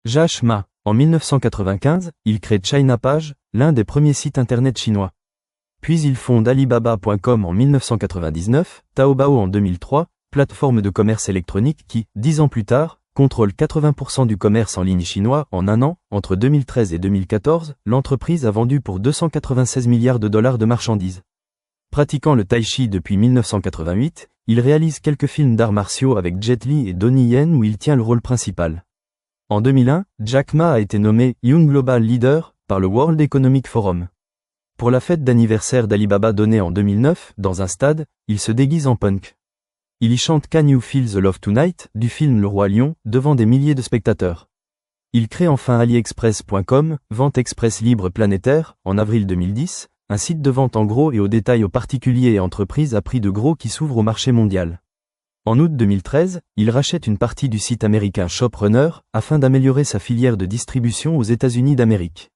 Jack Ma. En 1995, il crée ChinaPage, l'un des premiers sites internet chinois. Puis il fonde Alibaba.com en 1999, Taobao en 2003, plateforme de commerce électronique qui, 10 ans plus tard, contrôle 80% du commerce en ligne chinois. En un an, entre 2013 et 2014, l'entreprise a vendu pour 296 milliards de dollars de marchandises. Pratiquant le tai chi depuis 1988, il réalise quelques films d'arts martiaux avec Jet Li et Donnie Yen où il tient le rôle principal. En 2001, Jack Ma a été nommé Young Global Leader par le World Economic Forum. Pour la fête d'anniversaire d'Alibaba donnée en 2009, dans un stade, il se déguise en punk. Il y chante Can You Feel the Love Tonight du film Le Roi Lion devant des milliers de spectateurs. Il crée enfin AliExpress.com, vente express libre planétaire, en avril 2010, un site de vente en gros et au détail aux particuliers et entreprises à prix de gros qui s'ouvre au marché mondial. En août 2013, il rachète une partie du site américain ShopRunner afin d'améliorer sa filière de distribution aux États-Unis d'Amérique.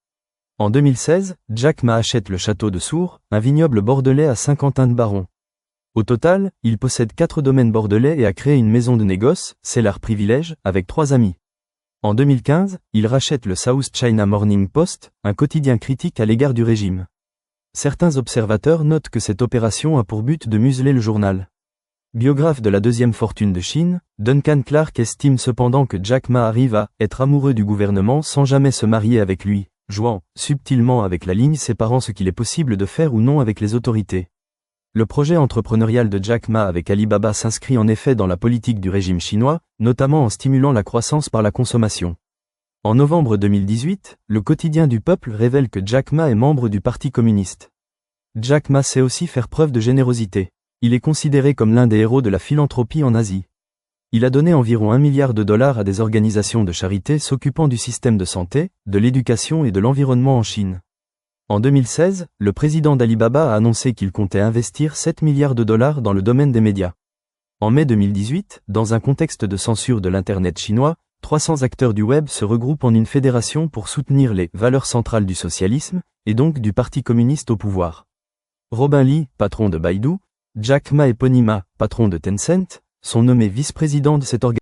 En 2016, Jack Ma achète le château de Sours, un vignoble bordelais à Saint-Quentin-de-Baron. Au total, il possède 4 domaines bordelais et a créé une maison de négoce, Cellar Privilège, avec 3 amis. En 2015, il rachète le South China Morning Post, un quotidien critique à l'égard du régime. Certains observateurs notent que cette opération a pour but de museler le journal. Biographe de la deuxième fortune de Chine, Duncan Clark estime cependant que Jack Ma arrive à être amoureux du gouvernement sans jamais se marier avec lui, jouant subtilement avec la ligne séparant ce qu'il est possible de faire ou non avec les autorités. Le projet entrepreneurial de Jack Ma avec Alibaba s'inscrit en effet dans la politique du régime chinois, notamment en stimulant la croissance par la consommation. En novembre 2018, le quotidien du peuple révèle que Jack Ma est membre du Parti communiste. Jack Ma sait aussi faire preuve de générosité. Il est considéré comme l'un des héros de la philanthropie en Asie. Il a donné environ 1 milliard de dollars à des organisations de charité s'occupant du système de santé, de l'éducation et de l'environnement en Chine. En 2016, le président d'Alibaba a annoncé qu'il comptait investir 7 milliards de dollars dans le domaine des médias. En mai 2018, dans un contexte de censure de l'Internet chinois, 300 acteurs du web se regroupent en une fédération pour soutenir les valeurs centrales du socialisme, et donc du Parti communiste au pouvoir. Robin Li, patron de Baidu, Jack Ma et Pony Ma, patron de Tencent, sont nommés vice-présidents de cette organisation.